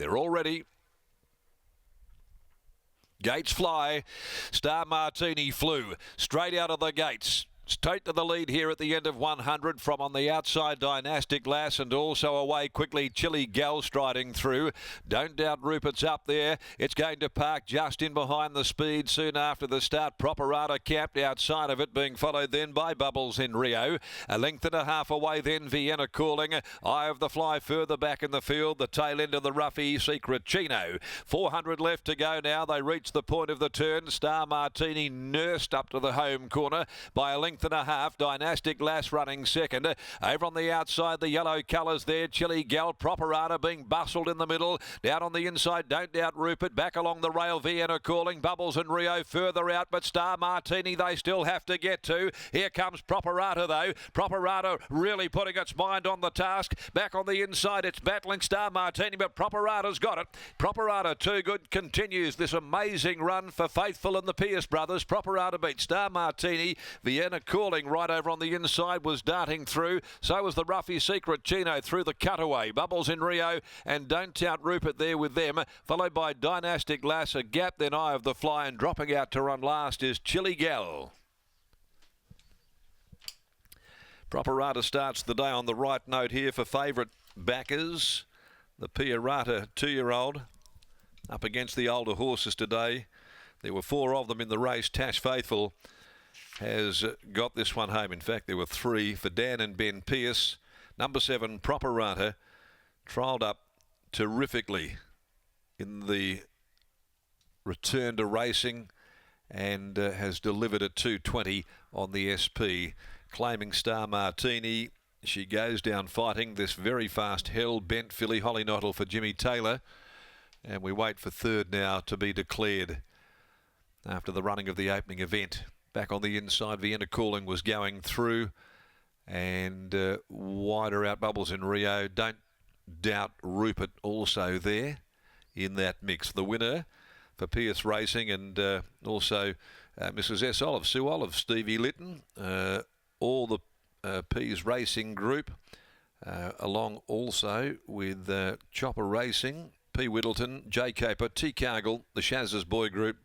They're all ready. Gates fly. Star Martini flew straight out of the gates. Straight to the lead here at the end of 100 from on the outside Dynastic Lass, and also away quickly Chili Gal striding through. Don't Doubt Rupert's up there. It's going to park just in behind the speed soon after the start. Properata camped outside of it, being followed then by Bubbles in Rio. A length and a half away then Vienna Calling. Eye of the Fly further back in the field. The tail end of the roughy Secret Chino. 400 left to go now. They reach the point of the turn. Star Martini nursed up to the home corner by a length and a half. Dynastic Lass running second. Over on the outside, the yellow colours there. Chili Gal, Properata being bustled in the middle. Down on the inside, Don't Doubt Rupert. Back along the rail, Vienna Calling. Bubbles and Rio further out, but Star Martini they still have to get to. Here comes Properata though. Properata really putting its mind on the task. Back on the inside, it's battling Star Martini, but Properata's got it. Properata too good continues this amazing run for Faithful and the Pierce brothers. Properata beat Star Martini. Vienna Calling right over on the inside was darting through. So was the roughy Secret Chino through the cutaway. Bubbles in Rio and Don't Doubt Rupert there with them, followed by Dynastic Lass, a gap, then Eye of the Fly, and dropping out to run last is Chili Gal. Properata starts the day on the right note here for favourite backers. The Properata 2-year-old up against the older horses today. There were 4 of them in the race. Tash Faithful has got this one home. In fact, there were 3 for Dan and Ben Pierce. Number 7, Properata, trialled up terrifically in the return to racing and has delivered at 2:20 on the SP. Claiming Star Martini, she goes down fighting this very fast Hell Bent filly. Holly Knottle for Jimmy Taylor, and we wait for third now to be declared after the running of the opening event. Back on the inside, Vienna Calling was going through, and wider out Bubbles in Rio. Don't Doubt Rupert also there in that mix. The winner for Pierce Racing, and also Mrs. S. Olive, Sue Olive, Stevie Litton, all the Pease Racing group, along also with Chopper Racing, P. Whittleton, J. Caper, T. Cargill, the Shaz's Boy group,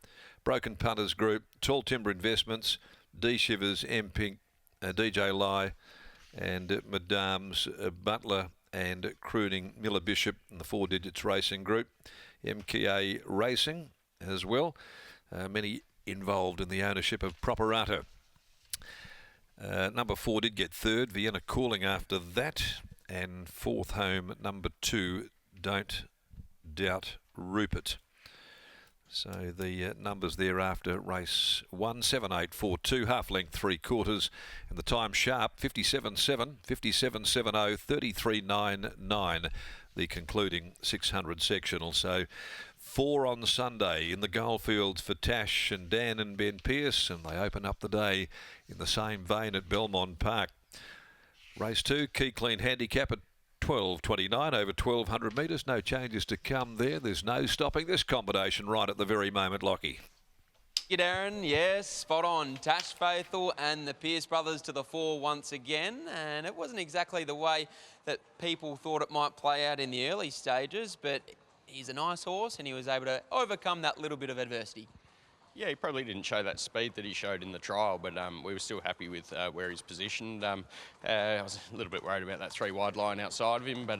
Broken Punters Group, Tall Timber Investments, D. Shivers, M. Pink, DJ Lai, and Madame's Butler and Crooning, Miller Bishop, and the 4 Digits Racing Group, MKA Racing as well. Many involved in the ownership of Properata. Number 4 did get third, Vienna Calling after that, and 4th home, number 2, Don't Doubt Rupert. So the numbers there after race 1, 7.842, half length 3/4, and the time sharp 57.7, 57.70, 33.99, the concluding 600 sectional. So 4 on Sunday in the Goldfields for Tash and Dan and Ben Pierce, and they open up the day in the same vein at Belmont Park. Race 2, Key Clean Handicap at 12.29 over 1,200 metres. No changes to come there. There's no stopping this combination right at the very moment, Lockie. You Darren, yes, spot on. Tash Faithful and the Pierce brothers to the fore once again, and it wasn't exactly the way that people thought it might play out in the early stages, but he's a nice horse and he was able to overcome that little bit of adversity. Yeah, he probably didn't show that speed that he showed in the trial, but we were still happy with where he's positioned. I was a little bit worried about that 3 wide line outside of him, but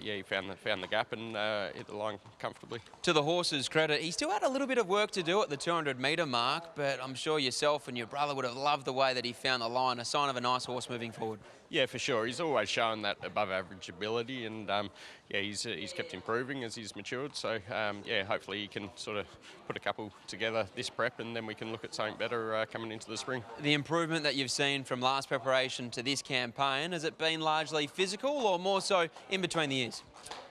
yeah, he found the gap and hit the line comfortably. To the horse's credit, he still had a little bit of work to do at the 200-metre mark, but I'm sure yourself and your brother would have loved the way that he found the line, a sign of a nice horse moving forward. Yeah, for sure. He's always shown that above-average ability, and yeah, he's kept improving as he's matured. So yeah, hopefully he can sort of put a couple together this prep, and then we can look at something better coming into the spring. The improvement that you've seen from last preparation to this campaign, has it been largely physical or more so in between the years?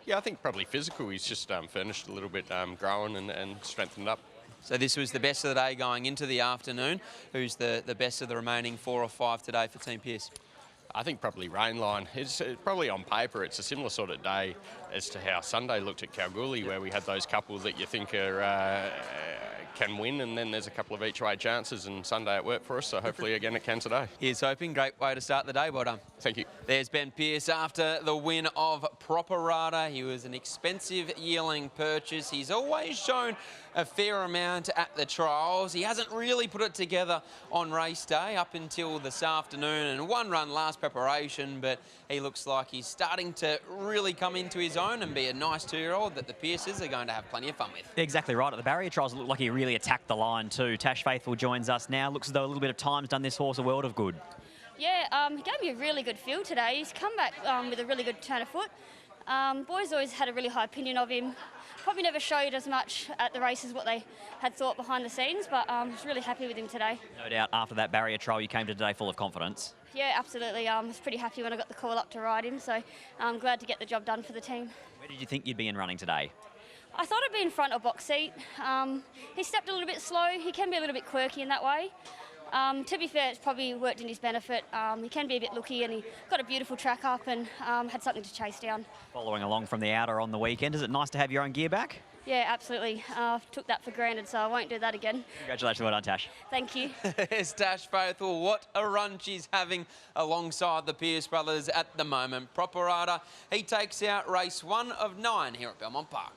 Yeah, I think probably physical. He's just furnished a little bit, grown and strengthened up. So this was the best of the day going into the afternoon. Who's the best of the remaining 4 or 5 today for Team Pierce? I think probably Rainline. It's probably on paper, it's a similar sort of day as to how Sunday looked at Kalgoorlie, where we had those couple that you think are, can win, and then there's a couple of each way chances, and Sunday it worked for us, so hopefully again it can today. Here's hoping. Great way to start the day. Well done. Thank you. There's Ben Pearce after the win of Properata. He was an expensive yearling purchase. He's always shown a fair amount at the trials. He hasn't really put it together on race day up until this afternoon, and one run last preparation, but he looks like he's starting to really come into his own and be a nice 2-year-old that the Pearces are going to have plenty of fun with. Exactly right. At the barrier trials, it looked like he really attacked the line too. Tash Faithful joins us now. Looks as though a little bit of time's done this horse a world of good. Yeah, he gave me a really good feel today. He's come back with a really good turn of foot. Boys always had a really high opinion of him. Probably never showed as much at the races what they had thought behind the scenes, but I was really happy with him today. No doubt after that barrier trial you came to today full of confidence. Yeah, absolutely. I was pretty happy when I got the call up to ride him, so I'm glad to get the job done for the team. Where did you think you'd be in running today? I thought I'd be in front or box seat. He stepped a little bit slow. He can be a little bit quirky in that way. To be fair, it's probably worked in his benefit. He can be a bit looky, and he got a beautiful track up and had something to chase down. Following along from the outer on the weekend, is it nice to have your own gear back? Yeah, absolutely. Took that for granted, so I won't do that again. Congratulations, well done, Tash. Thank you. There's Tash Faithful. What a run she's having alongside the Pearce brothers at the moment. Properata, he takes out race 1 of 9 here at Belmont Park.